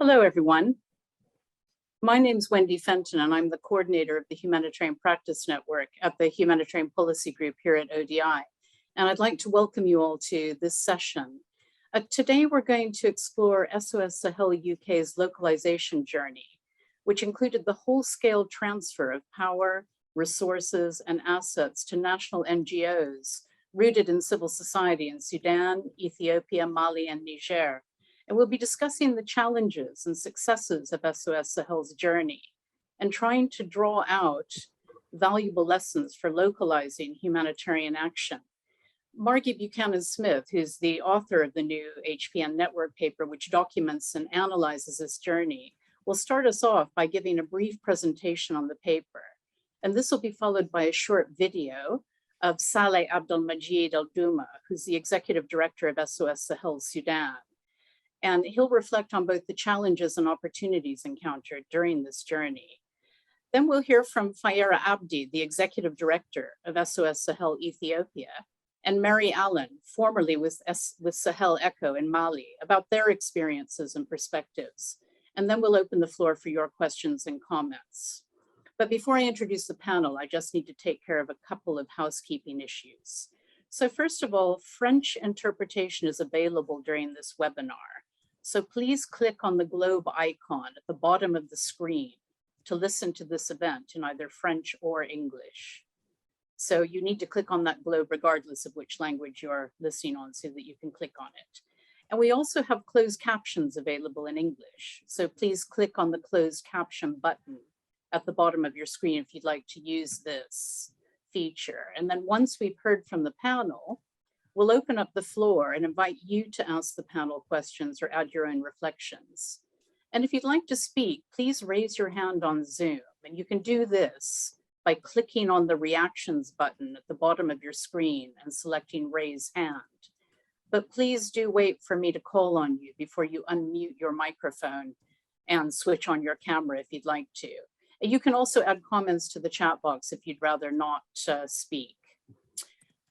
Hello, everyone. My name is Wendy Fenton, and I'm the coordinator of the Humanitarian Practice Network at the Humanitarian Policy Group here at ODI. And I'd like to welcome you all to this session. Today, we're going to explore SOS Sahel UK's localization journey, which included the whole-scale transfer of power, resources, and assets to national NGOs rooted in civil society in Sudan, Ethiopia, Mali, and Niger. And we'll be discussing the challenges and successes of SOS Sahel's journey and trying to draw out valuable lessons for localizing humanitarian action. Margie Buchanan Smith, who's the author of the new HPN network paper, which documents and analyzes this journey, will start us off by giving a brief presentation on the paper. And this will be followed by a short video of Saleh Abdelmajid Al-Douma, who's the executive director of SOS Sahel Sudan. And he'll reflect on both the challenges and opportunities encountered during this journey. Then we'll hear from Fayera Abdi, the executive director of SOS Sahel Ethiopia, and Mary Allen, formerly with Sahel Echo in Mali, about their experiences and perspectives. And then we'll open the floor for your questions and comments. But before I introduce the panel, I just need to take care of a couple of housekeeping issues. So first of all, French interpretation is available during this webinar. So please click on the globe icon at the bottom of the screen to listen to this event in either French or English. So you need to click on that globe regardless of which language you're listening on so that you can click on it. And we also have closed captions available in English. So please click on the closed caption button at the bottom of your screen if you'd like to use this feature. And then once we've heard from the panel, we'll open up the floor and invite you to ask the panel questions or add your own reflections. And if you'd like to speak, please raise your hand on Zoom. And you can do this by clicking on the reactions button at the bottom of your screen and selecting raise hand. But please do wait for me to call on you before you unmute your microphone and switch on your camera if you'd like to. And you can also add comments to the chat box if you'd rather not speak.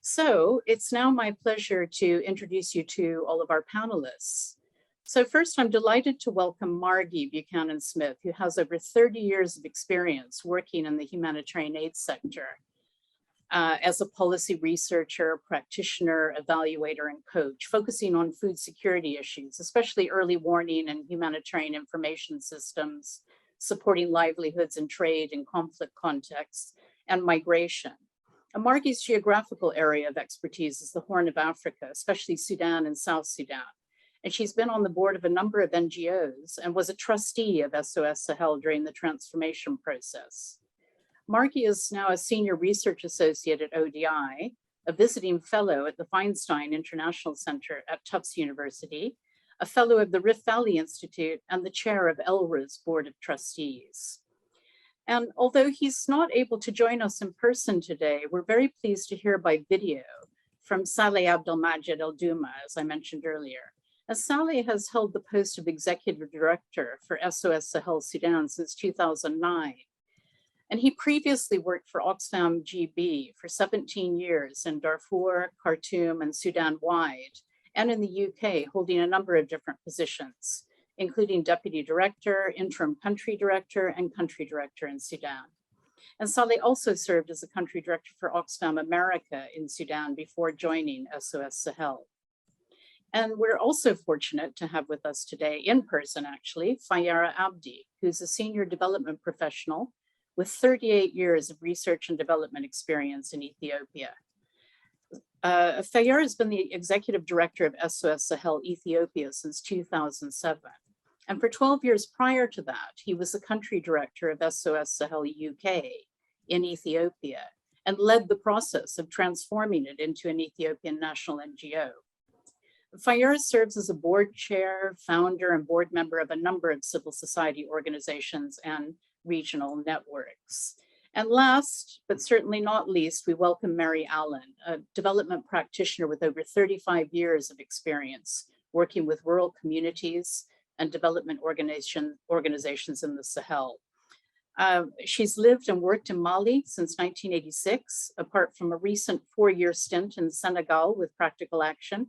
So it's now my pleasure to introduce you to all of our panelists. So first, I'm delighted to welcome Margie Buchanan Smith, who has over 30 years of experience working in the humanitarian aid sector as a policy researcher, practitioner, evaluator, and coach, focusing on food security issues, especially early warning and humanitarian information systems, supporting livelihoods and trade in conflict contexts, and migration. Margie's geographical area of expertise is the Horn of Africa, especially Sudan and South Sudan. And she's been on the board of a number of NGOs and was a trustee of SOS Sahel during the transformation process. Margie is now a senior research associate at ODI, a visiting fellow at the Feinstein International Center at Tufts University, a fellow of the Rift Valley Institute, and the chair of ELRA's board of trustees. And although he's not able to join us in person today, we're very pleased to hear by video from Saleh Abdelmajid Al-Douma, as I mentioned earlier. As Saleh has held the post of executive director for SOS Sahel Sudan since 2009. And he previously worked for Oxfam GB for 17 years in Darfur, Khartoum, and Sudan-wide, and in the UK, holding a number of different positions, including deputy director, interim country director, and country director in Sudan. And Saleh also served as a country director for Oxfam America in Sudan before joining SOS Sahel. And we're also fortunate to have with us today, in person actually, Fayera Abdi, who's a senior development professional with 38 years of research and development experience in Ethiopia. Fayera has been the executive director of SOS Sahel Ethiopia since 2007. And for 12 years prior to that, he was the country director of SOS Sahel UK in Ethiopia and led the process of transforming it into an Ethiopian national NGO. Fayera serves as a board chair, founder, and board member of a number of civil society organizations and regional networks. And last, but certainly not least, we welcome Mary Allen, a development practitioner with over 35 years of experience working with rural communities and development organizations in the Sahel. She's lived and worked in Mali since 1986, apart from a recent 4-year stint in Senegal with Practical Action.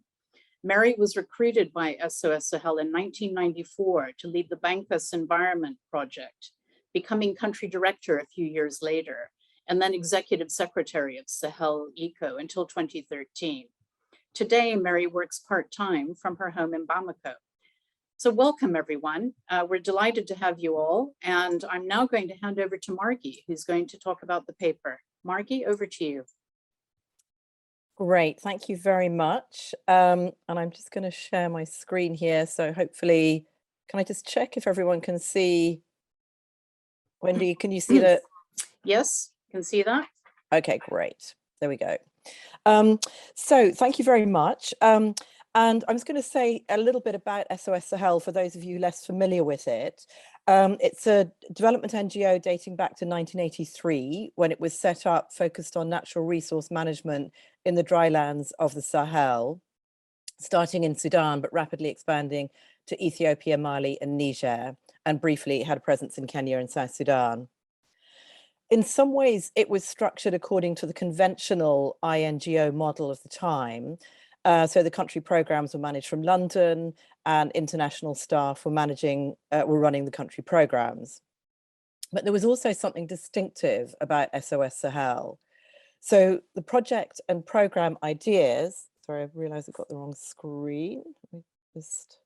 Mary was recruited by SOS Sahel in 1994 to lead the Bankas Environment Project, becoming country director a few years later, and then executive secretary of Sahel Eco until 2013. Today, Mary works part-time from her home in Bamako. So welcome, everyone. We're delighted to have you all. And I'm now going to hand over to Margie, who's going to talk about the paper. Margie, over to you. Great, thank you very much. And I'm just going to share my screen here. So hopefully, can I just check if everyone can see? Wendy, can you see that? Yes, can see that. Okay, great. There we go. So thank you very much. And I'm just going to say a little bit about SOS Sahel for those of you less familiar with it. It's a development NGO dating back to 1983 when it was set up, focused on natural resource management in the drylands of the Sahel, starting in Sudan, but rapidly expanding to Ethiopia, Mali, and Niger, and briefly had a presence in Kenya and South Sudan. In some ways, it was structured according to the conventional INGO model of the time. So the country programs were managed from London, and international staff were running the country programs. But there was also something distinctive about SOS Sahel. So the project and program ideas, sorry, I realized I got the wrong screen. Let me just,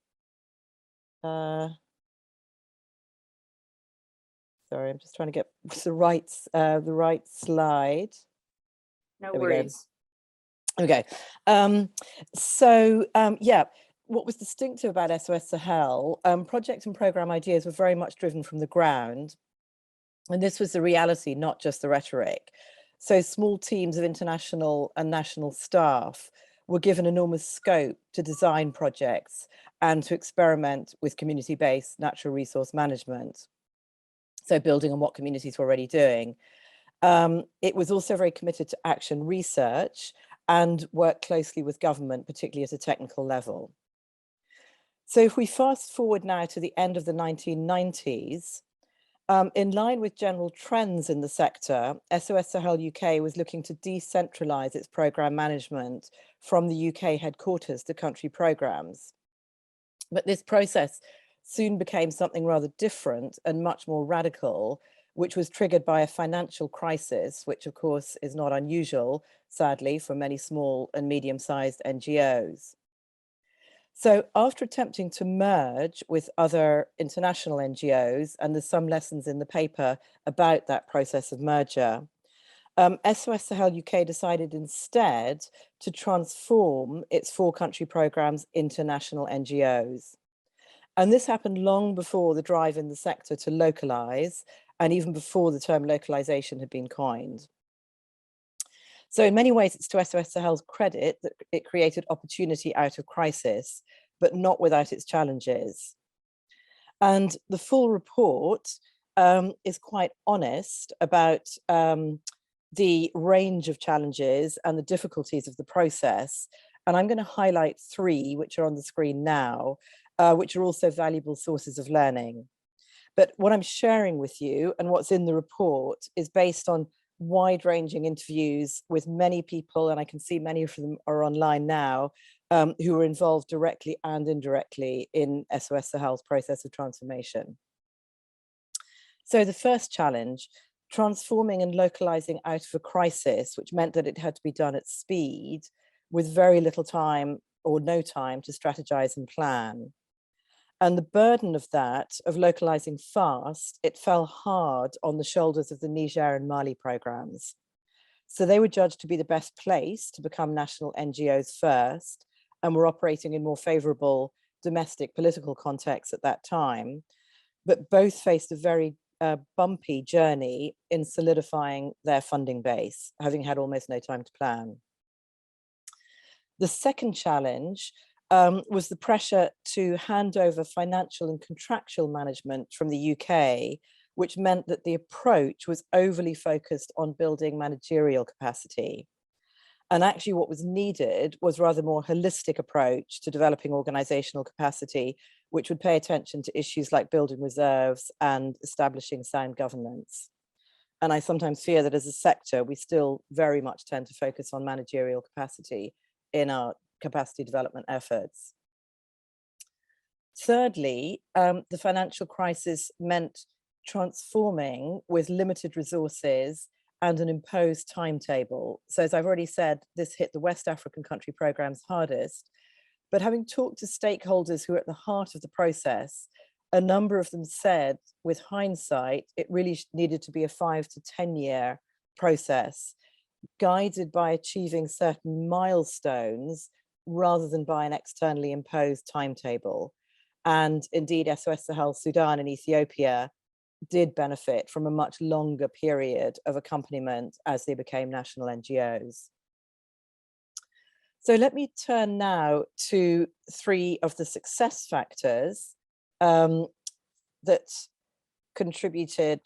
sorry, I'm just trying to get the right slide. No worries. Okay. Yeah, what was distinctive about SOS Sahel, project and program ideas were very much driven from the ground. And this was the reality, not just the rhetoric. So small teams of international and national staff were given enormous scope to design projects and to experiment with community-based natural resource management. So building on what communities were already doing. It was also very committed to action research and worked closely with government, particularly at a technical level. So if we fast forward now to the end of the 1990s, in line with general trends in the sector, SOS Sahel UK was looking to decentralize its program management from the UK headquarters to country programs. But this process soon became something rather different and much more radical, which was triggered by a financial crisis, which of course is not unusual, sadly, for many small and medium-sized NGOs. So after attempting to merge with other international NGOs, and there's some lessons in the paper about that process of merger, SOS Sahel UK decided instead to transform its 4 country programs into national NGOs. And this happened long before the drive in the sector to localize, and even before the term localization had been coined. So in many ways, it's to SOS Sahel's credit that it created opportunity out of crisis, but not without its challenges. And the full report is quite honest about the range of challenges and the difficulties of the process. And I'm going to highlight 3, which are on the screen now, which are also valuable sources of learning. But what I'm sharing with you and what's in the report is based on wide-ranging interviews with many people, and I can see many of them are online now, who were involved directly and indirectly in SOS Sahel's process of transformation. So the first challenge, transforming and localizing out of a crisis, which meant that it had to be done at speed with very little time or no time to strategize and plan. And the burden of that, of localizing fast, it fell hard on the shoulders of the Niger and Mali programs. So they were judged to be the best place to become national NGOs first, and were operating in more favorable domestic political contexts at that time. But both faced a very bumpy journey in solidifying their funding base, having had almost no time to plan. The second challenge was the pressure to hand over financial and contractual management from the UK, which meant that the approach was overly focused on building managerial capacity. And actually what was needed was rather more holistic approach to developing organizational capacity, which would pay attention to issues like building reserves and establishing sound governance. And I sometimes fear that as a sector, we still very much tend to focus on managerial capacity in our capacity development efforts. Thirdly, the financial crisis meant transforming with limited resources and an imposed timetable. So as I've already said, this hit the West African country programs hardest, but having talked to stakeholders who are at the heart of the process, a number of them said, with hindsight, it really needed to be a 5 to 10 year process, guided by achieving certain milestones rather than by an externally imposed timetable. And indeed, SOS Sahel, Sudan and Ethiopia did benefit from a much longer period of accompaniment as they became national NGOs. So let me turn now to 3 of the success factors that contributed.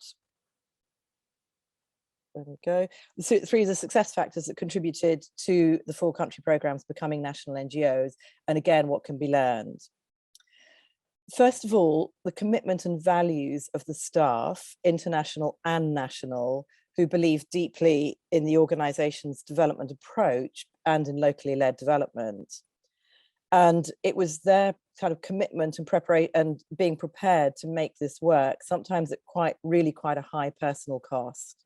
There we go. So 3 of the success factors that contributed to the 4 country programs becoming national NGOs, and again, what can be learned. First of all, the commitment and values of the staff, international and national, who believe deeply in the organization's development approach and in locally led development. And it was their kind of commitment and preparation and being prepared to make this work, sometimes at quite a high personal cost.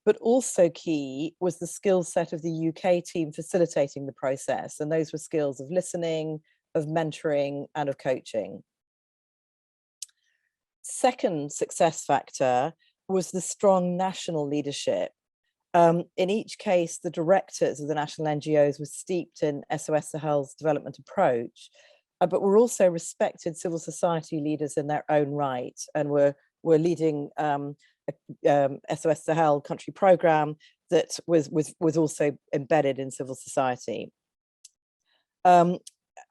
But also key was the skill set of the UK team facilitating the process. And those were skills of listening, of mentoring, and of coaching. Second success factor was the strong national leadership. In each case, the directors of the national NGOs were steeped in SOS Sahel's development approach, but were also respected civil society leaders in their own right, and were leading SOS Sahel country program that was also embedded in civil society.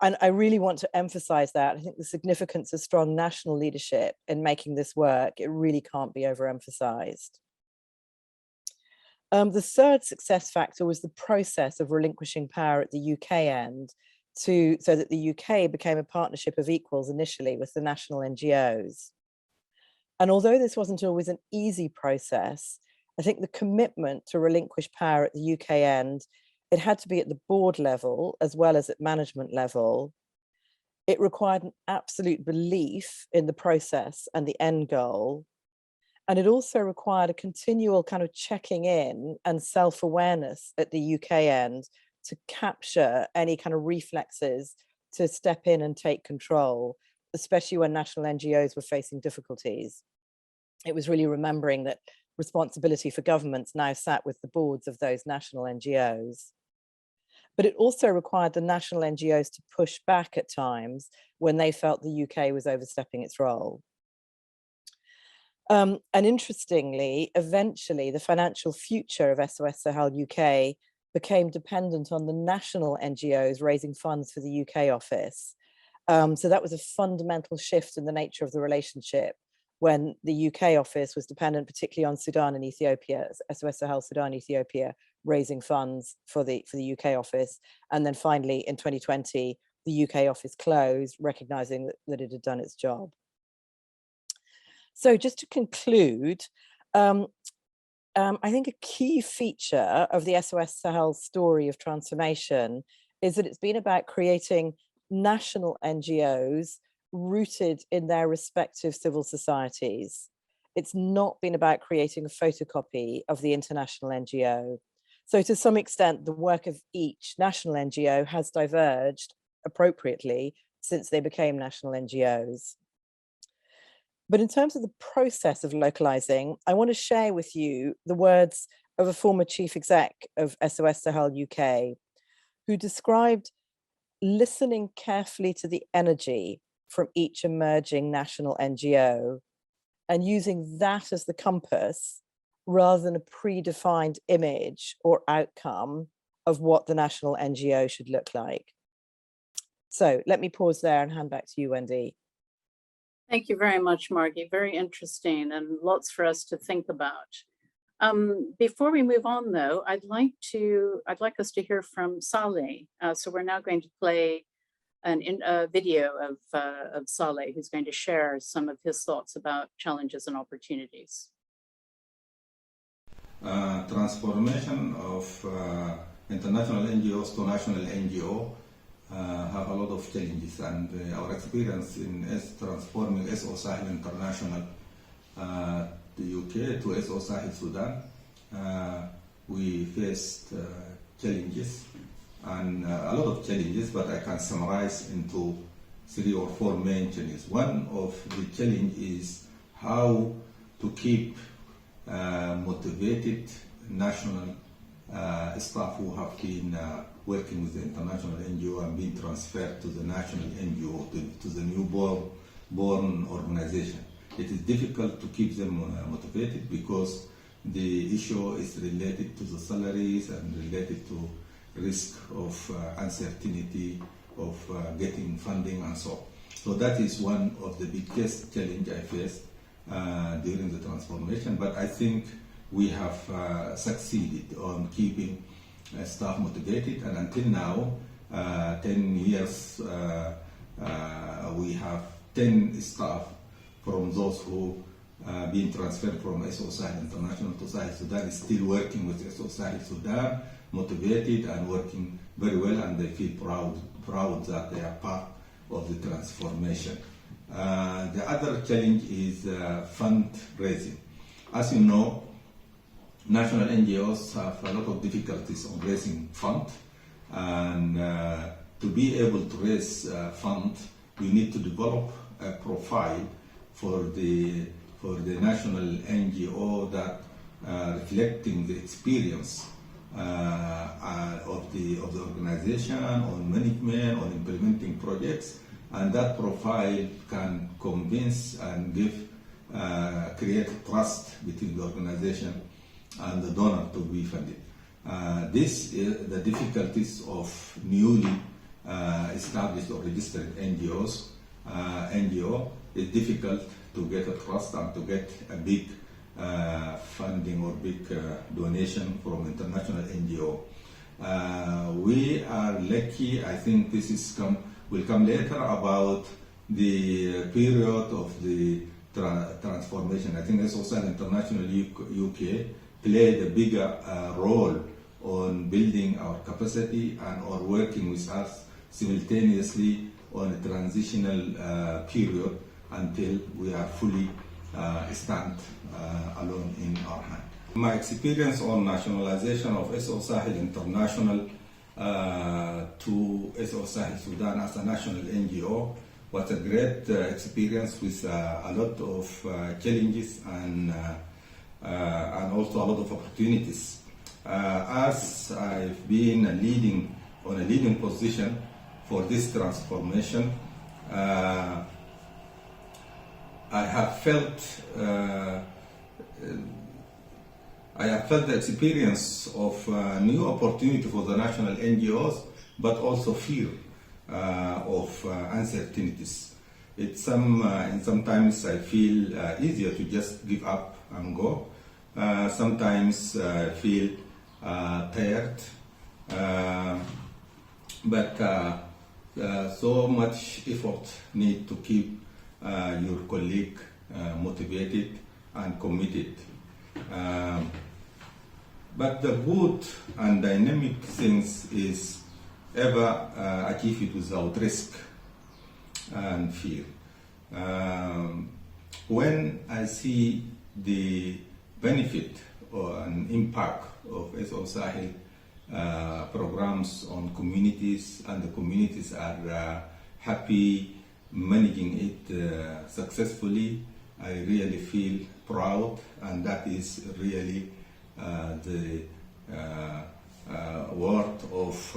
And I really want to emphasize that. I think the significance of strong national leadership in making this work, it really can't be overemphasized. The third success factor was the process of relinquishing power at the UK end so that the UK became a partnership of equals initially with the national NGOs. And although this wasn't always an easy process, I think the commitment to relinquish power at the UK end, it had to be at the board level as well as at management level. It required an absolute belief in the process and the end goal. And it also required a continual kind of checking in and self-awareness at the UK end to capture any kind of reflexes to step in and take control, especially when national NGOs were facing difficulties. It was really remembering that responsibility for governments now sat with the boards of those national NGOs. But it also required the national NGOs to push back at times when they felt the UK was overstepping its role. And interestingly, eventually, the financial future of SOS Sahel UK became dependent on the national NGOs raising funds for the UK office. So that was a fundamental shift in the nature of the relationship when the UK office was dependent particularly on Sudan and Ethiopia, SOS Sahel, Sudan, Ethiopia, raising funds for the UK office. And then finally, in 2020, the UK office closed, recognizing that it had done its job. So just to conclude, I think a key feature of the SOS Sahel story of transformation is that it's been about creating national NGOs rooted in their respective civil societies. It's not been about creating a photocopy of the international NGO. So to some extent, the work of each national NGO has diverged appropriately since they became national NGOs. But in terms of the process of localizing, I want to share with you the words of a former chief exec of SOS Sahel UK, who described listening carefully to the energy from each emerging national NGO and using that as the compass rather than a predefined image or outcome of what the national NGO should look like. So let me pause there and hand back to you, Wendy. Thank you very much, Margie. Very interesting and lots for us to think about. Before we move on, though, I'd like us to hear from Saleh. So we're now going to play a video of Saleh, who's going to share some of his thoughts about challenges and opportunities. Transformation of international NGOs to national NGO have a lot of challenges, and our experience in transforming SOS Sahel International the UK to SOS Sahel Sudan, we faced challenges, and a lot of challenges, but I can summarize into 3 or 4 main challenges. One of the challenge is how to keep motivated national staff who have been working with the international NGO and being transferred to the national NGO, to the newborn organization. It is difficult to keep them motivated because the issue is related to the salaries and related to risk of uncertainty of getting funding and so on. So that is one of the biggest challenge I faced during the transformation, but I think we have succeeded on keeping staff motivated, and until now, 10 years, we have 10 staff from those who been transferred from SOS Sahel International to Sahel Sudan is still working with SOS Sahel Sudan, motivated and working very well, and they feel proud that they are part of the transformation. The other challenge is fundraising. As you know, national NGOs have a lot of difficulties on raising funds, and to be able to raise funds, we need to develop a profile for the national NGO that reflecting the experience of the organization on management, on implementing projects, and that profile can convince and create trust between the organization and the donor to be funded. This is the difficulties of newly established or registered NGOs. NGO is difficult to get a trust and to get a big funding or big donation from international NGO. We are lucky. I think this is will come later about the period of the transformation. I think SOS Sahel International UK played a bigger role on building our capacity and or working with us simultaneously on a transitional period until we are fully stand alone in our hand. My experience on nationalization of SOS Sahel International to SOS Sahel Sudan as a national NGO was a great experience with a lot of challenges and also a lot of opportunities. As I've been on a leading position for this transformation, I have felt the experience of new opportunity for the national NGOs, but also fear of uncertainties. Sometimes I feel easier to just give up and go. Sometimes I feel tired, but so much effort need to keep your colleague motivated and committed. But the good and dynamic things is ever achieved without risk and fear. When I see the benefit or an impact of SOS Sahel programs on communities, and the communities are happy managing it successfully, I really feel proud, and that is really the word of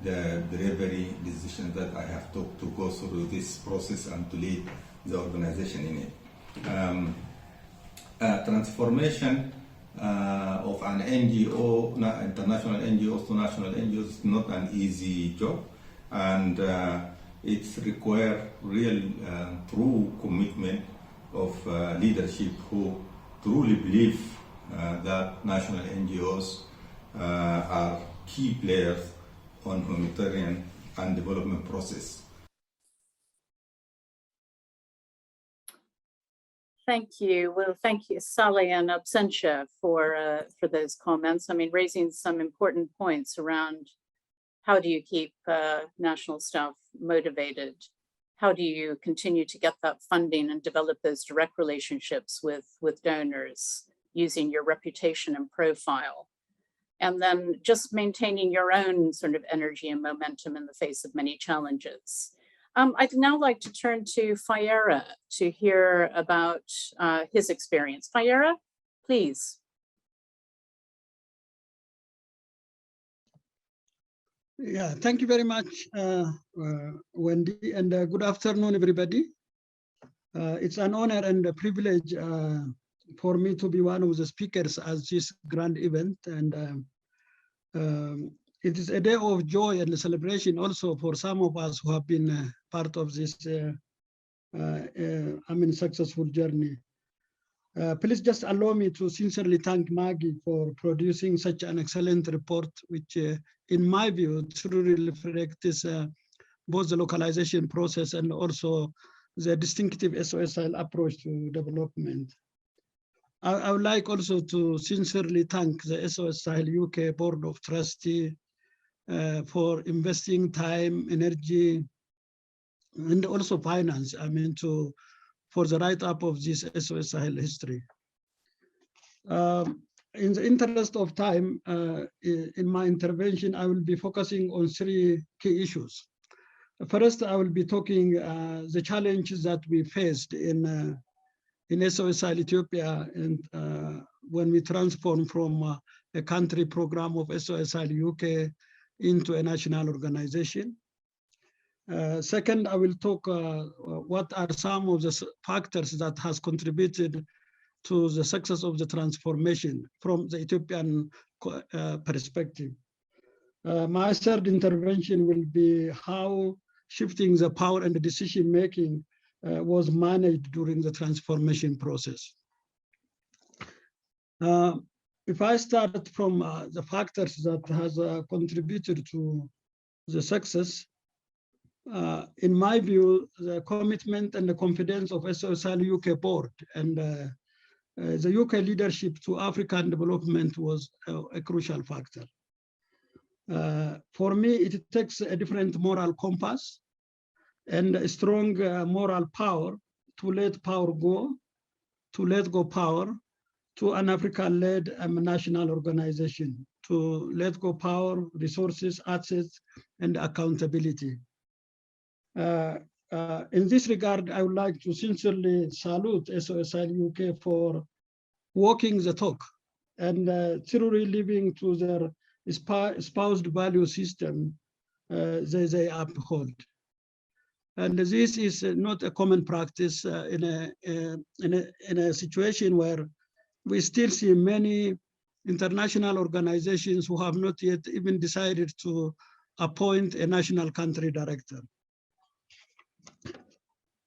the bravery decision that I have took to go through this process and to lead the organization in it. Transformation of an NGO, international NGOs to national NGOs, is not an easy job, and it requires real true commitment of leadership who truly believe that national NGOs are key players on humanitarian and development process. Thank you. Well, thank you, Saleh and Absentia, for those comments. I mean, raising some important points around how do you keep national staff motivated? How do you continue to get that funding and develop those direct relationships with donors using your reputation and profile? And then just maintaining your own sort of energy and momentum in the face of many challenges. I'd now like to turn to Fayera to hear about his experience. Fayera, please. Yeah, thank you very much, Wendy, and good afternoon, everybody. It's an honor and a privilege for me to be one of the speakers at this grand event, and it is a day of joy and celebration also for some of us who have been part of this successful journey. Please just allow me to sincerely thank Margie for producing such an excellent report, which in my view truly reflects both the localization process and also the distinctive SOS Sahel approach to development. I would like also to sincerely thank the SOS Sahel UK Board of Trustees for investing time, energy, and also finance, for the write-up of this SOS Sahel history. In the interest of time, in my intervention, I will be focusing on three key issues. First, I will be talking the challenges that we faced in SOS Sahel Ethiopia, and when we transformed from a country program of SOS Sahel UK into a national organization. Second, I will talk what are some of the factors that has contributed to the success of the transformation from the Ethiopian perspective. My third intervention will be how shifting the power and the decision-making was managed during the transformation process. If I start from the factors that has contributed to the success, in my view, the commitment and the confidence of SOS Sahel UK board and the UK leadership to African development was a crucial factor. For me, it takes a different moral compass and a strong moral power to let power go, to let go power to an African-led national organization, to let go power, resources, assets, and accountability. In this regard, I would like to sincerely salute SOS Sahel UK for walking the talk and truly living to their espoused value system they uphold. And this is not a common practice in a situation where we still see many international organizations who have not yet even decided to appoint a national country director.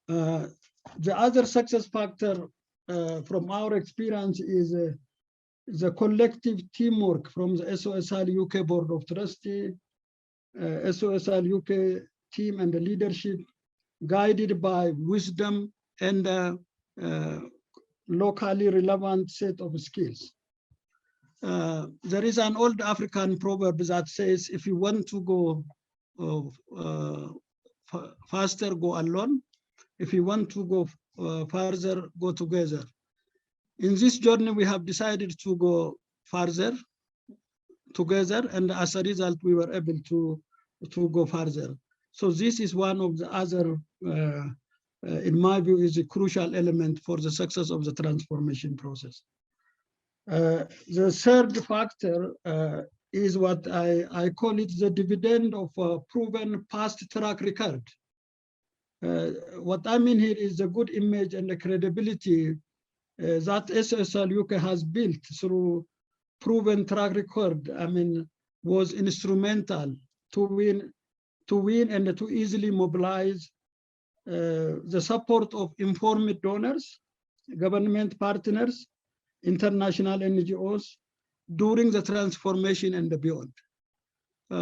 The other success factor from our experience is the collective teamwork from the SOS Sahel UK Board of Trustees, SOS Sahel UK team and the leadership, guided by wisdom and locally relevant set of skills. There is an old African proverb that says, if you want to go faster, go alone. If you want to go further, go together. In this journey, we have decided to go further together, and as a result, we were able to go further. So this is one of the other, in my view, is a crucial element for the success of the transformation process. The third factor is what I call it the dividend of a proven past track record. What I mean here is the good image and the credibility that SOS Sahel UK has built through proven track record, was instrumental to win and to easily mobilize the support of informed donors, government partners, international NGOs during the transformation and beyond.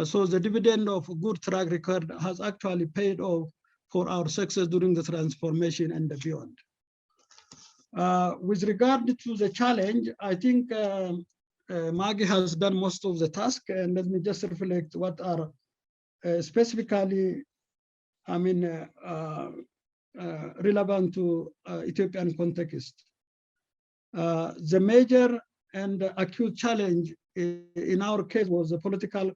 So the dividend of good track record has actually paid off for our success during the transformation and beyond. With regard to the challenge, I think Margie has done most of the task, and let me just reflect what are specifically, I mean, relevant to Ethiopian context. The major and acute challenge in our case was the political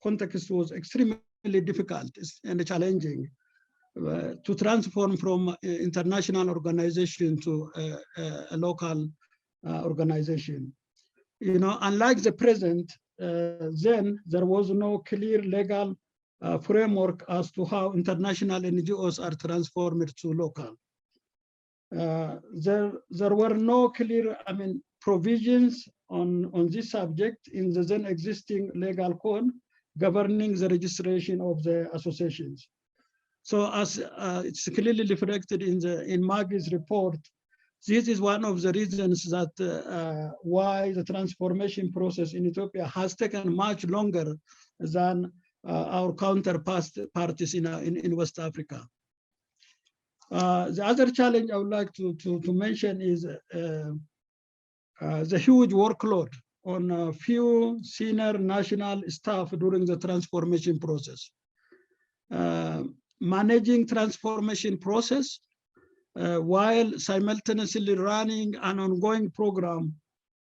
context was extremely difficult and challenging to transform from international organization to a local organization. You know, unlike the present, then there was no clear legal framework as to how international NGOs are transformed to local. There were no clear, I mean, provisions on this subject in the then existing legal code governing the registration of the associations. So as it's clearly reflected in Margie's report, this is one of the reasons that why the transformation process in Ethiopia has taken much longer than our counterparts in West Africa. The other challenge I would like to mention is the huge workload on a few senior national staff during the transformation process. Managing transformation process while simultaneously running an ongoing program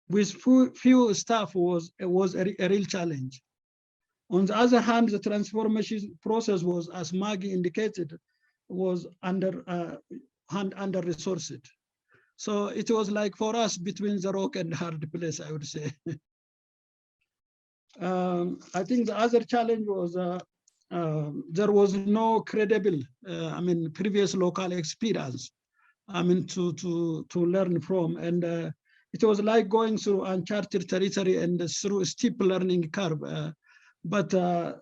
with few staff was a real challenge. On the other hand, the transformation process was, as Margie indicated, was under-resourced. So it was like for us between the rock and hard place, I would say. I think the other challenge was there was no credible, I mean, previous local experience, I mean, to learn from. And it was like going through uncharted territory and through a steep learning curve. But now,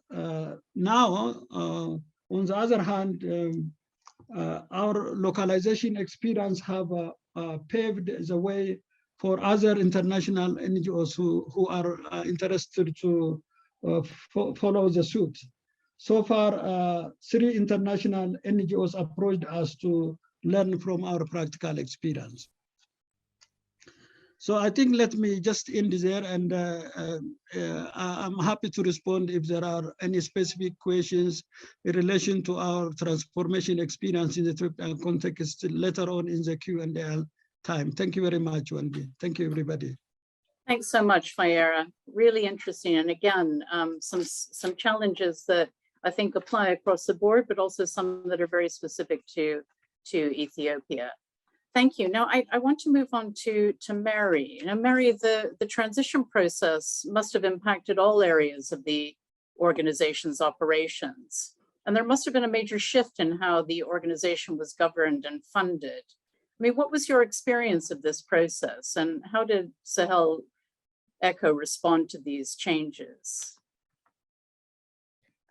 on the other hand, our localization experience have paved the way for other international NGOs who are interested to follow the suit. So far, 3 international NGOs approached us to learn from our practical experience. So I think let me just end there, and I'm happy to respond if there are any specific questions in relation to our transformation experience in the Ethiopian context later on in the Q&A time. Thank you very much, Wendy. Thank you, everybody. Thanks so much, Fayera. Really interesting. And again, some challenges that I think apply across the board, but also some that are very specific to Ethiopia. Thank you. Now, I want to move on to Mary. Now, Mary, the transition process must have impacted all areas of the organization's operations. And there must have been a major shift in how the organization was governed and funded. I mean, what was your experience of this process, and how did Sahel Echo respond to these changes?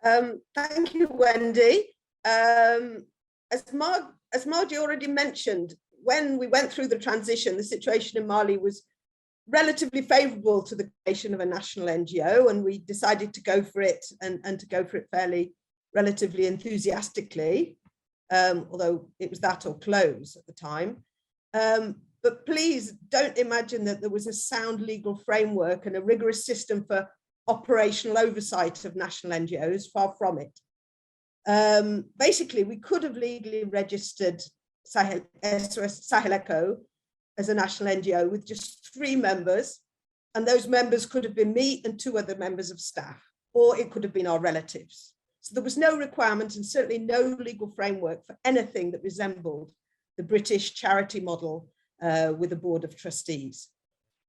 Thank you, Wendy. As Margie already mentioned, when we went through the transition, the situation in Mali was relatively favorable to the creation of a national NGO, and we decided to go for it and to go for it fairly relatively enthusiastically, although it was that or close at the time. But please don't imagine that there was a sound legal framework and a rigorous system for operational oversight of national NGOs, far from it. Basically, we could have legally registered SOS Sahel Echo as a national NGO with just 3 members, and those members could have been me and 2 other members of staff, or it could have been our relatives. So there was no requirement and certainly no legal framework for anything that resembled the British charity model with a board of trustees.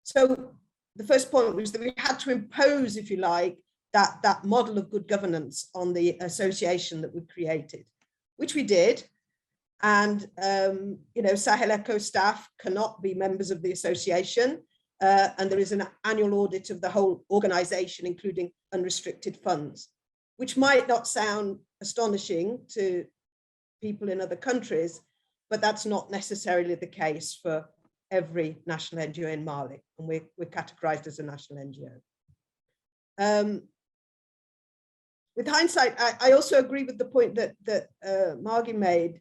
So the first point was that we had to impose, if you like, that model of good governance on the association that we created, which we did. And, you know, Sahel Echo staff cannot be members of the association. And there is an annual audit of the whole organization, including unrestricted funds, which might not sound astonishing to people in other countries, but that's not necessarily the case for every national NGO in Mali. And we're categorized as a national NGO. With hindsight, I also agree with the point that Margie made.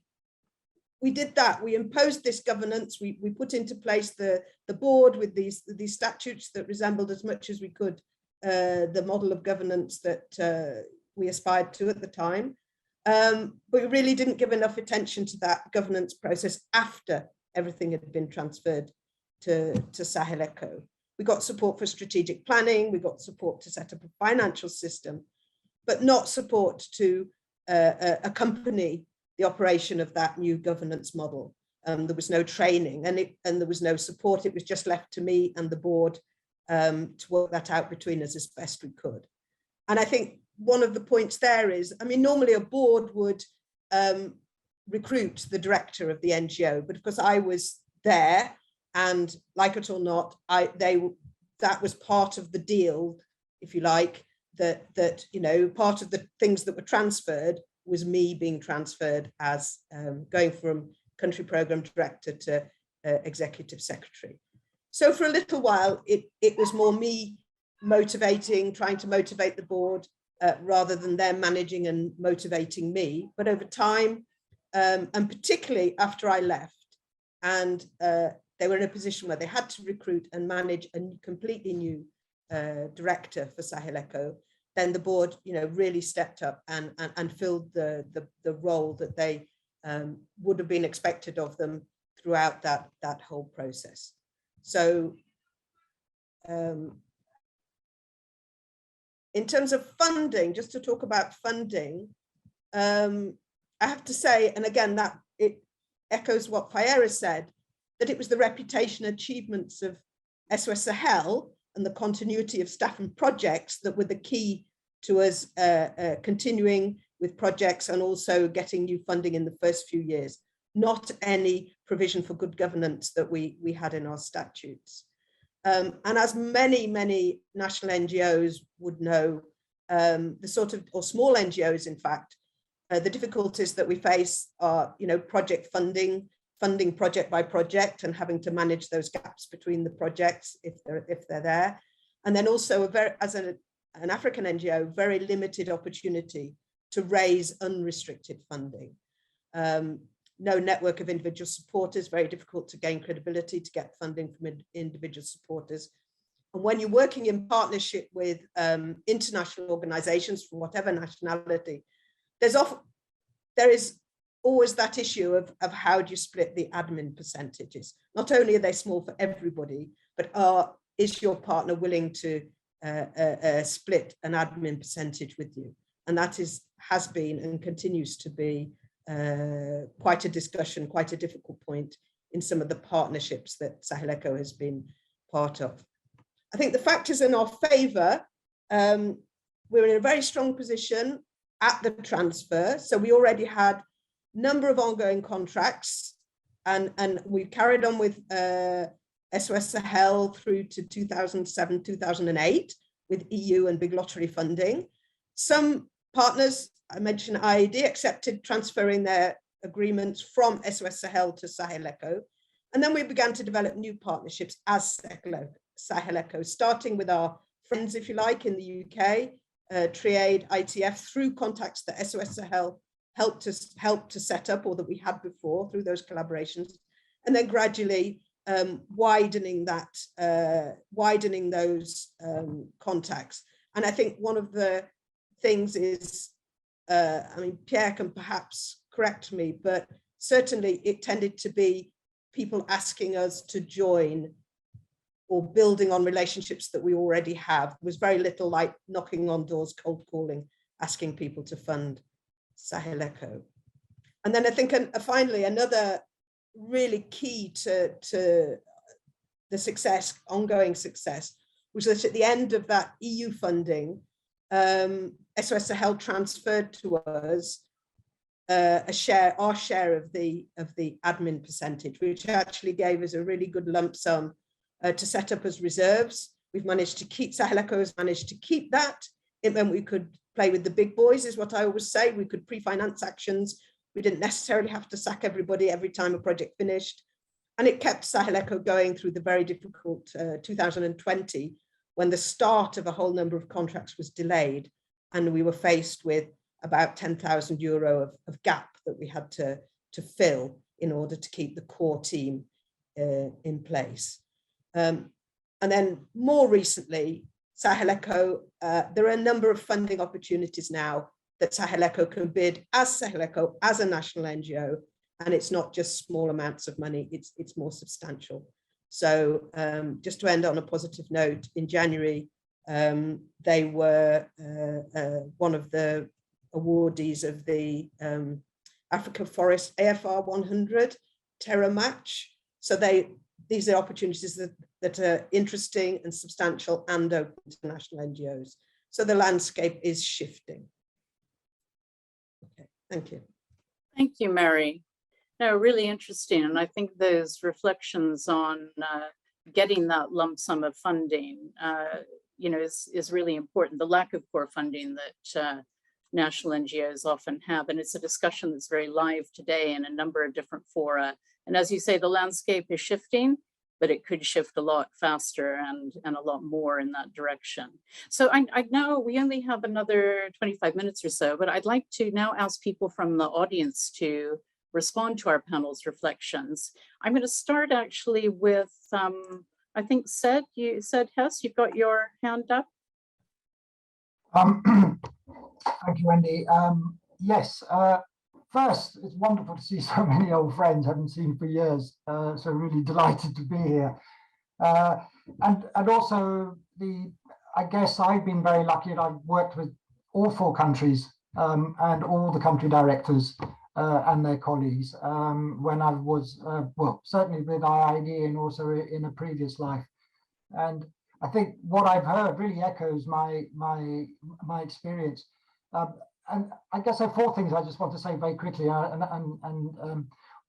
we did that. We imposed this governance. We put into place the board with these statutes that resembled as much as we could the model of governance that we aspired to at the time. But we really didn't give enough attention to that governance process after everything had been transferred to Sahel Echo. We got support for strategic planning, we got support to set up a financial system, but not support to accompany the operation of that new governance model. There was no training and there was no support. It was just left to me and the board to work that out between us as best we could. And I think one of the points there is, I mean, normally a board would recruit the director of the NGO, but because I was there, and like it or not, that was part of the deal, if you like, that you know, part of the things that were transferred was me being transferred as going from country program director to executive secretary. So for a little while, it was more me motivating, trying to motivate the board rather than them managing and motivating me. But over time, and particularly after I left, and they were in a position where they had to recruit and manage a completely new director for Sahel Echo, then the board, you know, really stepped up and filled the role that they would have been expected of them throughout that whole process. So in terms of funding, just to talk about funding, I have to say, and again, that it echoes what Fayera said, that it was the reputation achievements of SOS Sahel and the continuity of staff and projects that were the key to us continuing with projects and also getting new funding in the first few years, not any provision for good governance that we had in our statutes. And as many national NGOs would know, the sort of, or small NGOs in fact, the difficulties that we face are, you know, project funding project by project and having to manage those gaps between the projects if they're there. And then also as an African NGO, very limited opportunity to raise unrestricted funding. No network of individual supporters, very difficult to gain credibility to get funding from individual supporters. And when you're working in partnership with international organizations from whatever nationality, there is always that issue of how do you split the admin percentages? Not only are they small for everybody, but is your partner willing to split an admin percentage with you? And that has been and continues to be quite a discussion, quite a difficult point in some of the partnerships that Sahel Echo has been part of. I think the factors in our favor, we're in a very strong position at the transfer. So we already had number of ongoing contracts and we carried on with SOS Sahel through to 2007, 2008 with EU and big lottery funding. Some partners, I mentioned IED, accepted transferring their agreements from SOS Sahel to Sahel Echo. And then we began to develop new partnerships as Sahel Echo, starting with our friends, if you like, in the UK, Triade, ITF, through contacts that SOS Sahel helped to set up or that we had before through those collaborations. And then gradually widening those contacts. And I think one of the things is, I mean, Pierre can perhaps correct me, but certainly it tended to be people asking us to join or building on relationships that we already have. There was very little like knocking on doors, cold calling, asking people to fund Sahel Echo. And then I think finally, another really key to the success, ongoing success, was that at the end of that EU funding, SOS Sahel transferred to us our share of the admin percentage, which actually gave us a really good lump sum to set up as reserves. We've managed to keep, Sahel Echo has managed to keep that. It meant we could play with the big boys, is what I always say. We could pre-finance actions. We didn't necessarily have to sack everybody every time a project finished. And it kept Sahel Echo going through the very difficult 2020, when the start of a whole number of contracts was delayed. And we were faced with about €10,000 of gap that we had to fill in order to keep the core team in place. And then more recently, Sahel Echo, there are a number of funding opportunities now that Sahel Echo can bid as Sahel Echo, as a national NGO, and it's not just small amounts of money, it's more substantial. So just to end on a positive note, in January, they were one of the awardees of the Africa Forest AFR 100 Terra Match. So these are opportunities that are interesting and substantial and open to national NGOs. So the landscape is shifting. Okay, thank you. Thank you, Mary. No, really interesting. And I think those reflections on getting that lump sum of funding, is really important. The lack of core funding that national NGOs often have. And it's a discussion that's very live today in a number of different fora. And as you say, the landscape is shifting, but it could shift a lot faster and a lot more in that direction. So I know we only have another 25 minutes or so, but I'd like to now ask people from the audience to respond to our panel's reflections. I'm going to start actually with, I think you said, Hess, you've got your hand up. Thank you, Wendy. Yes, first, it's wonderful to see so many old friends I haven't seen for years. So really delighted to be here. And also, I guess I've been very lucky that I've worked with all 4 countries and all the country directors and their colleagues when I was, well, certainly with IID and also in a previous life. And I think what I've heard really echoes my experience. And I guess there are 4 things I just want to say very quickly.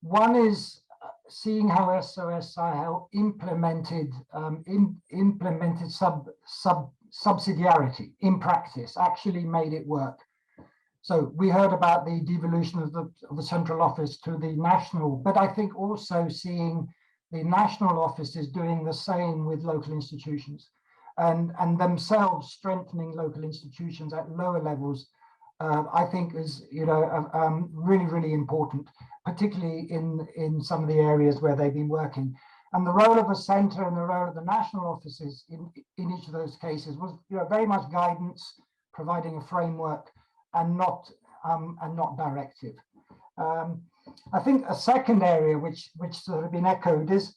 One is seeing how SOS Sahel implemented subsidiarity in practice, actually made it work. So we heard about the devolution of the central office to the national, but I think also seeing the national offices doing the same with local institutions and themselves strengthening local institutions at lower levels, I think is really, really important, particularly in some of the areas where they've been working. And the role of the centre and the role of the national offices in each of those cases was very much guidance, providing a framework, and not directive. I think a second area which sort of been echoed is,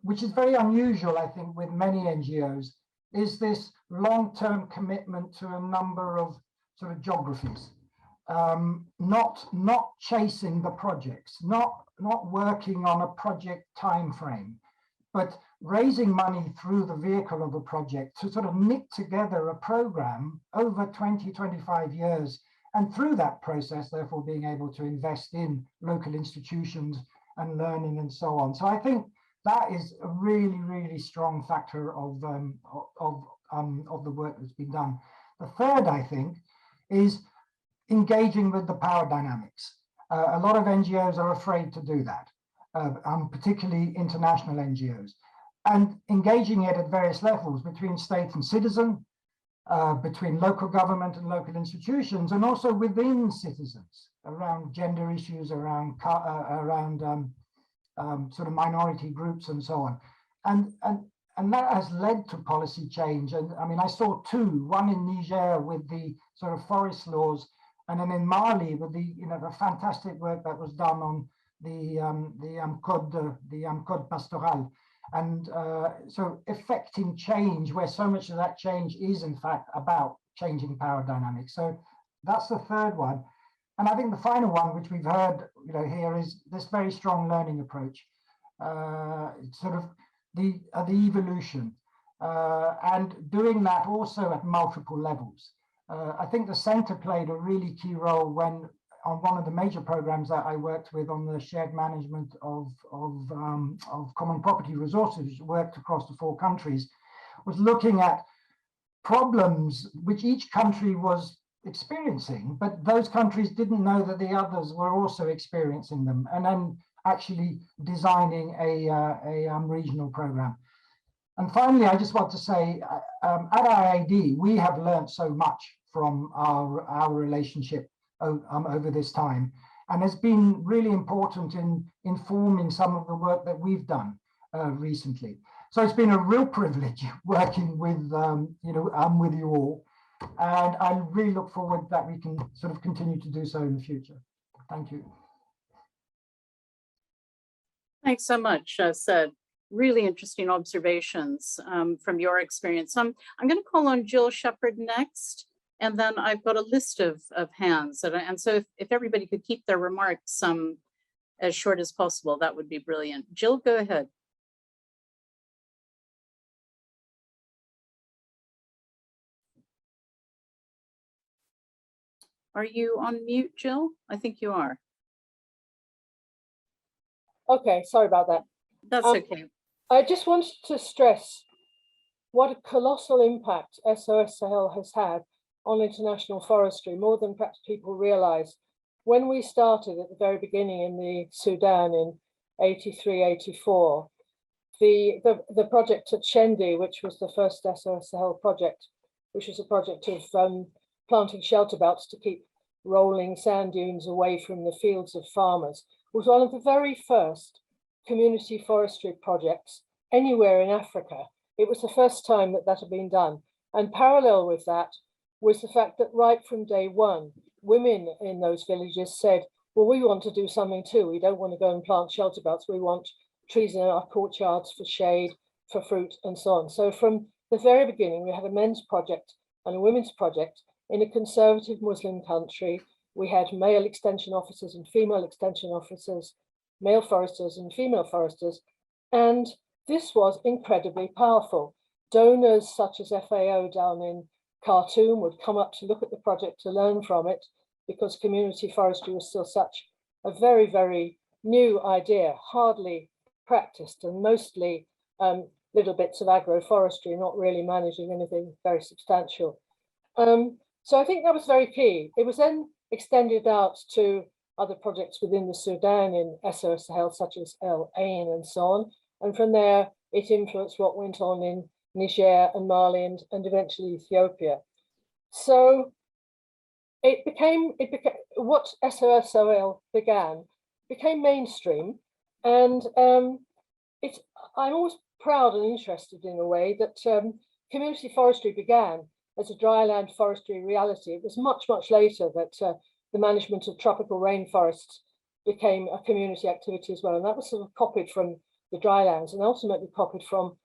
which is very unusual, I think, with many NGOs, is this long-term commitment to a number of sort of geographies, not chasing the projects, not working on a project time frame, but raising money through the vehicle of a project to sort of knit together a program over 20, 25 years. And through that process, therefore, being able to invest in local institutions and learning and so on. So I think that is a really, really strong factor of the work that's been done. The third, I think, is engaging with the power dynamics. A lot of NGOs are afraid to do that, particularly international NGOs, and engaging it at various levels between state and citizen, between local government and local institutions, and also within citizens around gender issues, around sort of minority groups and so on. And that has led to policy change. And I mean, I saw 2, one in Niger with the sort of forest laws, and then in Mali with the the fantastic work that was done on the Code Pastoral. And so effecting change, where so much of that change is in fact about changing power dynamics. So that's the third one. And I think the final one, which we've heard here, is this very strong learning approach, sort of the evolution, and doing that also at multiple levels. I think the centre played a really key role when, on one of the major programs that I worked with on the shared management of common property resources, which worked across the 4 countries, was looking at problems which each country was experiencing, but those countries didn't know that the others were also experiencing them, and then actually designing a regional program. And finally, I just want to say, at IID, we have learned so much from our relationship over this time. and has been really important in informing some of the work that we've done recently. So it's been a real privilege working with, with you all. And I really look forward that we can sort of continue to do so in the future. Thank you. Thanks so much, Sid. Really interesting observations from your experience. I'm going to call on Jill Shepard next, and then I've got a list of hands. And so if everybody could keep their remarks as short as possible, that would be brilliant. Jill, go ahead. Are you on mute, Jill? I think you are. Okay, sorry about that. That's okay. I just wanted to stress what a colossal impact SOS Sahel has had on international forestry, more than perhaps people realize. When we started at the very beginning in the Sudan in 83, 84, the project at Shendi, which was the first SOS Sahel project, which was a project of planting shelter belts to keep rolling sand dunes away from the fields of farmers, was one of the very first community forestry projects anywhere in Africa. It was the first time that that had been done. And parallel with that was the fact that right from day one, women in those villages said, well, we want to do something too. We don't want to go and plant shelter belts. We want trees in our courtyards for shade, for fruit, and so on. So from the very beginning, we had a men's project and a women's project in a conservative Muslim country. We had male extension officers and female extension officers, male foresters and female foresters. And this was incredibly powerful. Donors such as FAO down in Khartoum would come up to look at the project to learn from it, because community forestry was still such a very, very new idea, hardly practiced, and mostly little bits of agroforestry, not really managing anything very substantial. So I think that was very key. It was then extended out to other projects within the Sudan in SOS Sahel, such as El Ain and so on. And from there, it influenced what went on in Niger and Mali and eventually Ethiopia. So it became what SOS Sahel became mainstream. And I'm always proud and interested in a way that community forestry began as a dryland forestry reality. It was much, much later that the management of tropical rainforests became a community activity as well. And that was sort of copied from the drylands and ultimately copied from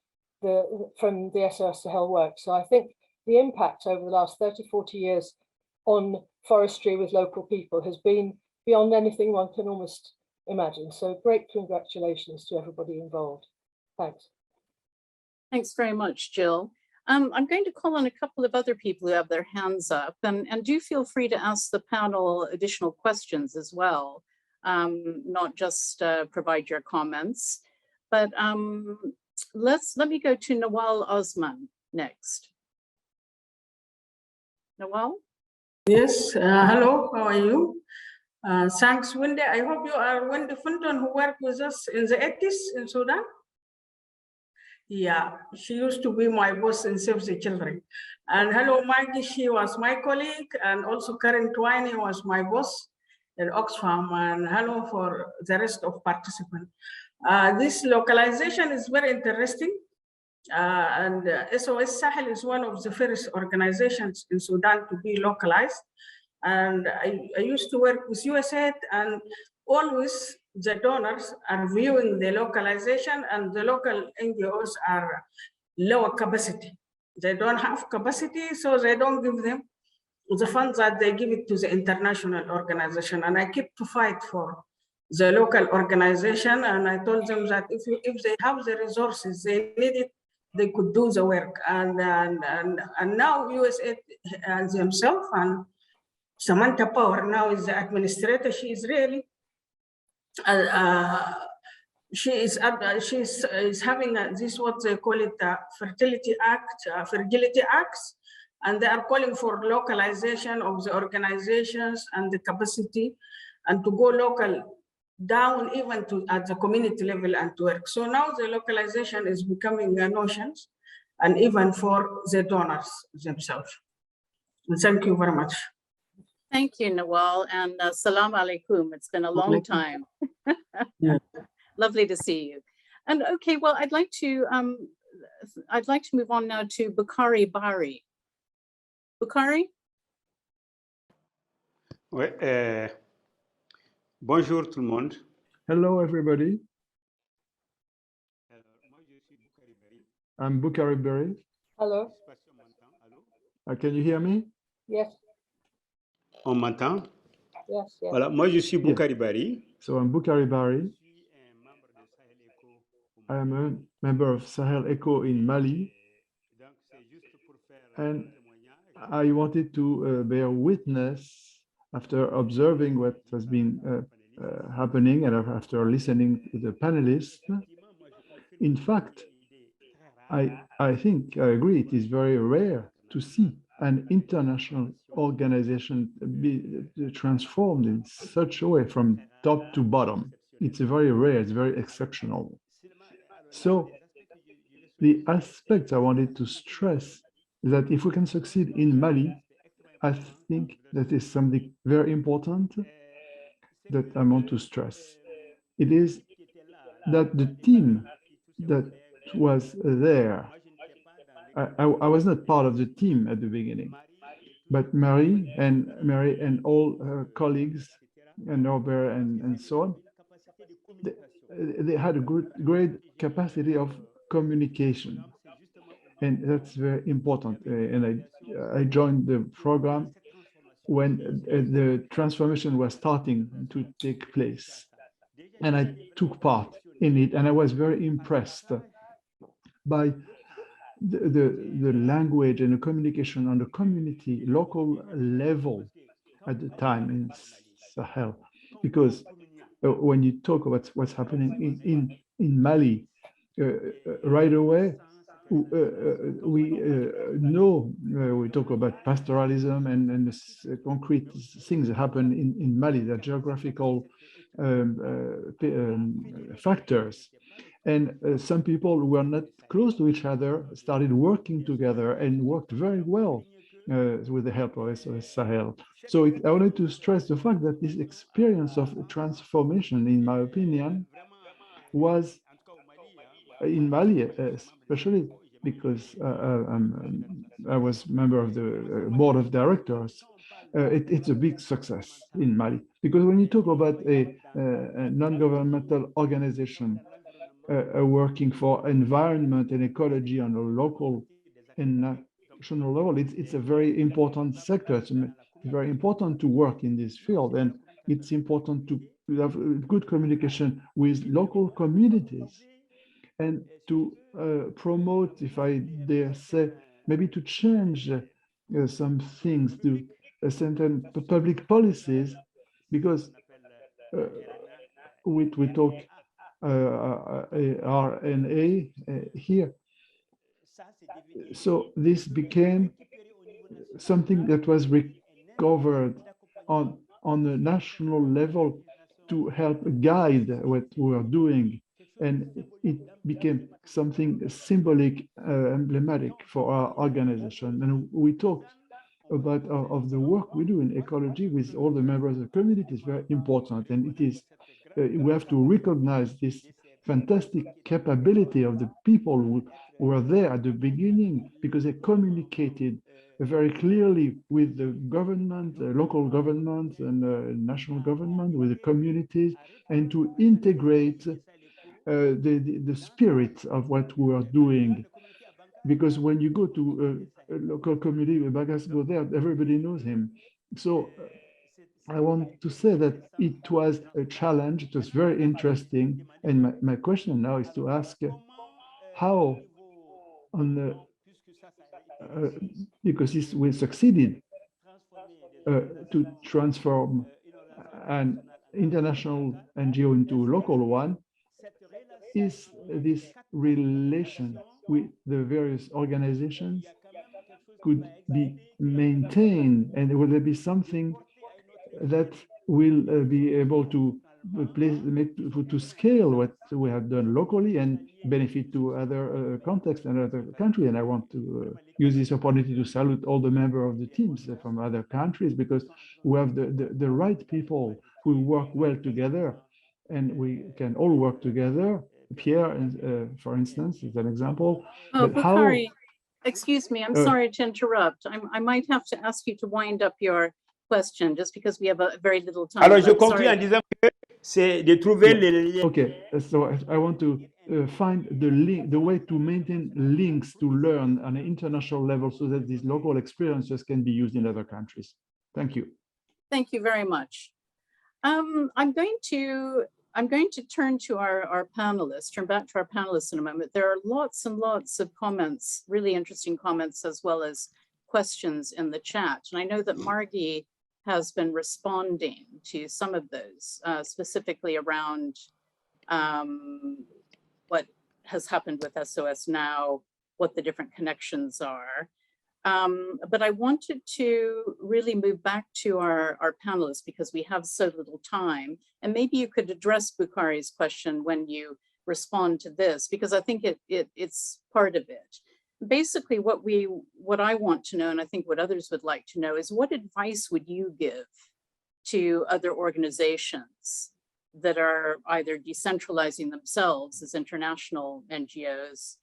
the SOS Sahel work. So I think the impact over the last 30, 40 years on forestry with local people has been beyond anything one can almost imagine. So great congratulations to everybody involved. Thanks. Thanks very much, Jill. I'm going to call on a couple of other people who have their hands up, and do feel free to ask the panel additional questions as well, not just provide your comments. But let me go to Nawal Osman next. Nawal? Yes, hello, how are you? Thanks, Wendy. I hope you are Wendy Fenton, who worked with us in the 80s in Sudan. Yeah, she used to be my boss in Save the Children. And hello, Margie, she was my colleague, and also Karen Twining was my boss in Oxfam, and hello for the rest of participants. This localization is very interesting. And SOS Sahel is one of the first organizations in Sudan to be localized. And I used to work with USAID, and always the donors are viewing the localization, and the local NGOs are lower capacity. They don't have capacity, so they don't give them the funds that they give it to the international organization. And I keep to fight for the local organization, and I told them that if they have the resources they need it, they could do the work. And now USAID themselves, and Samantha Power now is the administrator. She is really she is having this, what they call it, fertility acts, and they are calling for localization of the organizations and the capacity, and to go local down even to at the community level and to work. So now the localization is becoming a notion, and even for the donors themselves. And thank you very much. Thank you, Nawal, and salam alaikum. It's been a long time. Yeah. Lovely to see you. And okay, well, I'd like to move on now to Bukhari Bari. Bukhari? Ouais, bonjour tout le monde. Hello, everybody. I'm Bukhari Berry. Hello. Can you hear me? Yes. On m'entend? Yes. Yes. Voilà, moi je suis Bukhari Bari. So I'm Bukhari Berry. I am a member of Sahel Echo in Mali. And I wanted to bear witness after observing what has been happening and after listening to the panelists. In fact, I think I agree it is very rare to see an international organization be transformed in such a way from top to bottom. It's very rare, it's very exceptional. So the aspects I wanted to stress is that if we can succeed in Mali, I think that is something very important that I want to stress. It is that the team that was there, I was not part of the team at the beginning, but Margie and all her colleagues and Norbert and so on, they had a great capacity of communication. And that's very important. And I joined the program when the transformation was starting to take place. And I took part in it, and I was very impressed by the language and the communication on the community, local level at the time in Sahel. Because when you talk about what's happening in Mali, right away, we know, we talk about pastoralism and concrete things that happen in Mali, the geographical factors. And some people who were not close to each other started working together and worked very well with the help of SOS Sahel. So I wanted to stress the fact that this experience of transformation, in my opinion, was in Mali, especially because I was member of the board of directors. It's a big success in Mali, because when you talk about a non-governmental organization working for environment and ecology on a local and national level, it's a very important sector. It's very important to work in this field, and it's important to have good communication with local communities and to promote, if I dare say, maybe to change some things, to certain public policies, because we talk RNA here. So this became something that was recovered on a national level to help guide what we are doing. And it became something symbolic, emblematic for our organization. And we talked about of the work we do in ecology with all the members of the community is very important. And it is, we have to recognize this fantastic capability of the people who were there at the beginning, because they communicated very clearly with the government, local government and national government, with the communities, and to integrate the spirit of what we are doing. Because when you go to a local community, Bagas go there, everybody knows him. So I want to say that it was a challenge. It was very interesting. And my question now is to ask how, on the, because we succeeded to transform an international NGO into a local one, is this relation with the various organizations could be maintained, and will there be something that will be able to to scale what we have done locally and benefit to other contexts and other countries. And I want to use this opportunity to salute all the members of the teams from other countries, because we have the right people who work well together, and we can all work together. Pierre, for instance, is an example. Oh, But how? Bukhari, excuse me, I'm sorry to interrupt. I might have to ask you to wind up your question just because we have a very little time. Alors, je but conclue en sorry. disant que c'est de trouver les liens. Okay, so I want to find the way to maintain links to learn on an international level so that these local experiences can be used in other countries. Thank you. Thank you very much. I'm going to turn to our panelists, turn back to our panelists in a moment. There are lots and lots of comments, really interesting comments, as well as questions in the chat. And I know that Margie has been responding to some of those, specifically around what has happened with SOS now, what the different connections are. But I wanted to really move back to our panelists because we have so little time. And maybe you could address Bukhari's question when you respond to this, because I think it's part of it. Basically, what I want to know, and I think what others would like to know, is what advice would you give to other organizations that are either decentralizing themselves as international NGOs,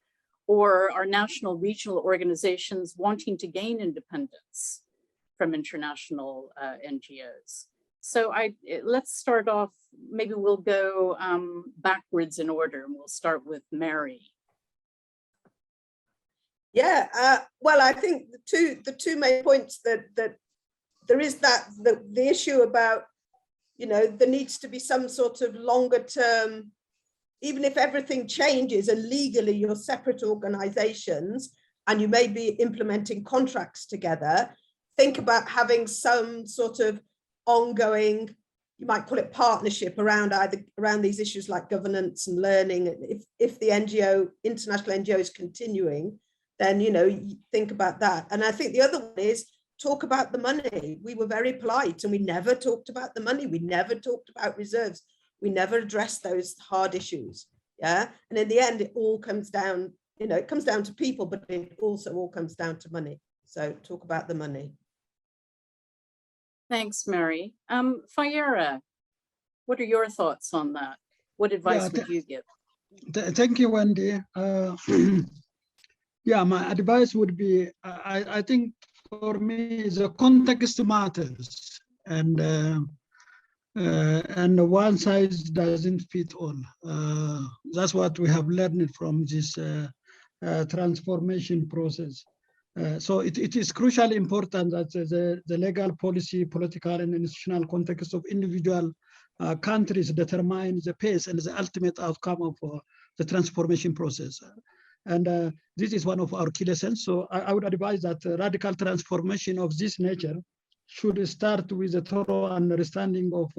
or are national regional organizations wanting to gain independence from international NGOs? So let's start off, maybe we'll go backwards in order, and we'll start with Mary. Yeah, well, I think the two main points that there is the issue about, there needs to be some sort of longer term, even if everything changes and legally you're separate organizations and you may be implementing contracts together, think about having some sort of ongoing, you might call it partnership around these issues like governance and learning. If the international NGO is continuing, then, you think about that. And I think the other one is talk about the money. We were very polite and we never talked about the money. We never talked about reserves. We never addressed those hard issues. Yeah. And in the end, it all comes down, it comes down to people, but it also all comes down to money. So talk about the money. Thanks, Mary. Fayera, what are your thoughts on that? What advice would you give? Thank you, Wendy. Yeah, my advice would be, I think for me, the context matters, and one size doesn't fit all. That's what we have learned from this transformation process. So it is crucially important that the legal policy, political and institutional context of individual countries determine the pace and the ultimate outcome of the transformation process. And this is one of our key lessons. So I would advise that radical transformation of this nature should start with a thorough understanding of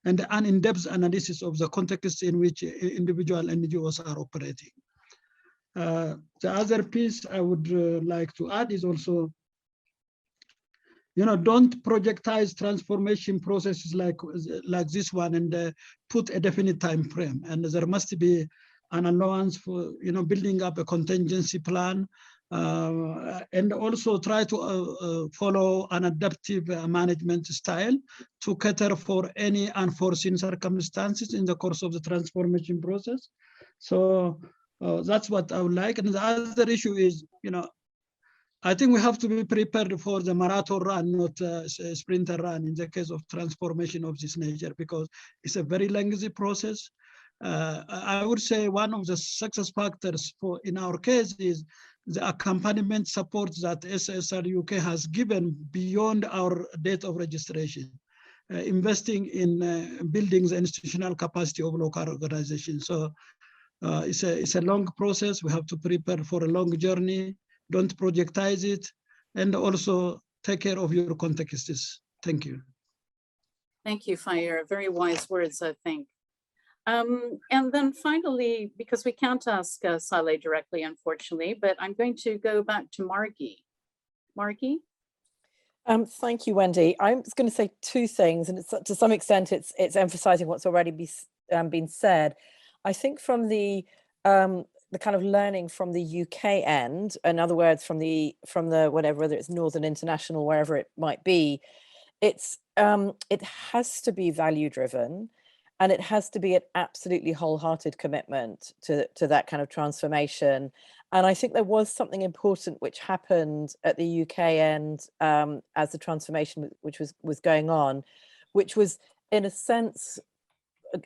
and an in-depth analysis of the context in which individual NGOs are operating. The other piece I would like to add is also, don't projectize transformation processes like this one and put a definite time frame. And there must be an allowance for building up a contingency plan, and also try to follow an adaptive management style to cater for any unforeseen circumstances in the course of the transformation process. So that's what I would like. And the other issue is, I think we have to be prepared for the marathon run, not a sprinter run in the case of transformation of this nature, because it's a very lengthy process. I would say one of the success factors in our case is the accompaniment support that SSR UK has given beyond our date of registration, investing in building the institutional capacity of local organizations. So it's a long process. We have to prepare for a long journey. Don't projectize it, and also take care of your contexts. Thank you. Thank you, Fayera. Very wise words, I think. And then finally, because we can't ask Saleh directly, unfortunately, but I'm going to go back to Margie. Margie? Thank you, Wendy. I'm just going to say two things, and it's, to some extent it's emphasizing what's already been said. I think from the kind of learning from the UK end, in other words, from the whatever, whether it's Northern International, wherever it might be, it has to be value driven, and it has to be an absolutely wholehearted commitment to that kind of transformation. And I think there was something important which happened at the UK end as the transformation which was going on, which was, in a sense,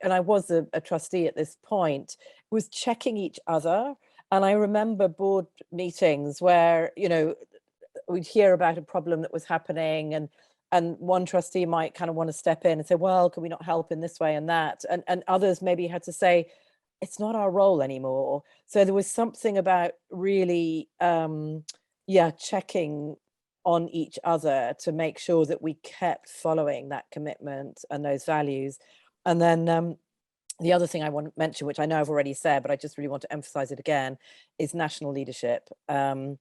and I was a trustee at this point, was checking each other. And I remember board meetings where, you know, we'd hear about a problem that was happening, and one trustee might kind of want to step in and say, well, can we not help in this way and that? And others maybe had to say, it's not our role anymore. So there was something about really, checking on each other to make sure that we kept following that commitment and those values. And then the other thing I want to mention, which I know I've already said, but I just really want to emphasize it again, is national leadership. And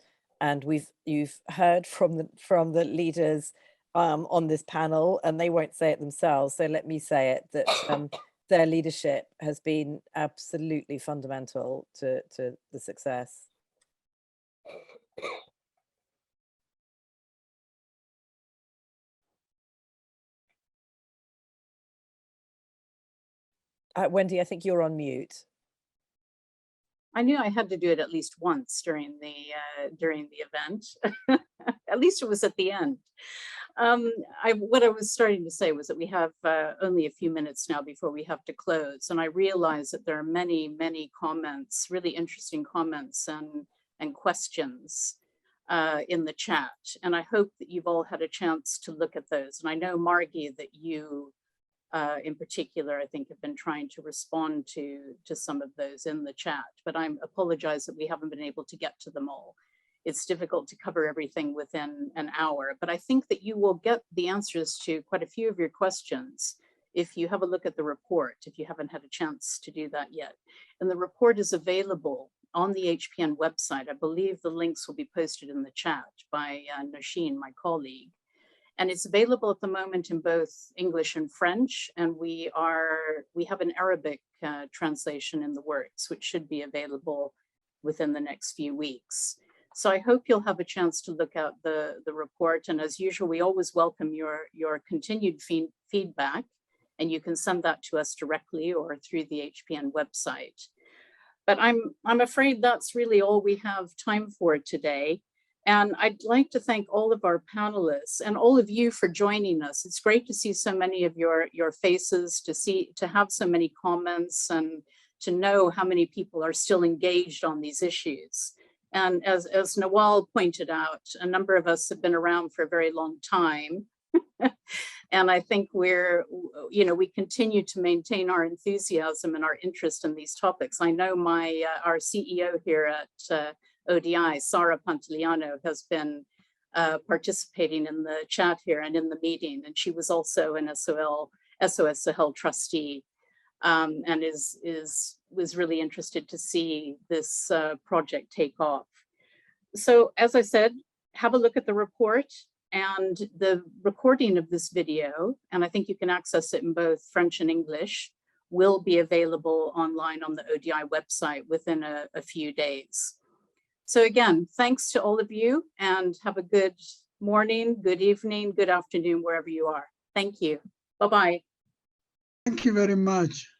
you've heard from the leaders on this panel, and they won't say it themselves. So let me say it, that their leadership has been absolutely fundamental to the success. Wendy, I think you're on mute. I knew I had to do it at least once during the event. At least it was at the end. What I was starting to say was that we have only a few minutes now before we have to close, and I realize that there are many comments, really interesting comments and questions in the chat, and I hope that you've all had a chance to look at those. And I know, Margie, that you in particular, I think, have been trying to respond to some of those in the chat, but I apologize that we haven't been able to get to them all. It's difficult to cover everything within an hour, but I think that you will get the answers to quite a few of your questions if you have a look at the report, if you haven't had a chance to do that yet. And the report is available on the HPN website. I believe the links will be posted in the chat by Nosheen, my colleague. And it's available at the moment in both English and French, and we have an Arabic translation in the works, which should be available within the next few weeks. So I hope you'll have a chance to look at the report. And as usual, we always welcome your continued feedback, and you can send that to us directly or through the HPN website. But I'm afraid that's really all we have time for today. And I'd like to thank all of our panelists and all of you for joining us. It's great to see so many of your faces, to have so many comments, and to know how many people are still engaged on these issues. And as Nawal pointed out, a number of us have been around for a very long time. And I think we continue to maintain our enthusiasm and our interest in these topics. I know our CEO here at ODI, Sara Pantiliano, has been participating in the chat here and in the meeting, and she was also an SOS Sahel trustee, and was really interested to see this project take off. So, as I said, have a look at the report, and the recording of this video, and I think you can access it in both French and English, will be available online on the ODI website within a few days. So again, thanks to all of you, and have a good morning, good evening, good afternoon, wherever you are. Thank you. Bye-bye. Thank you very much.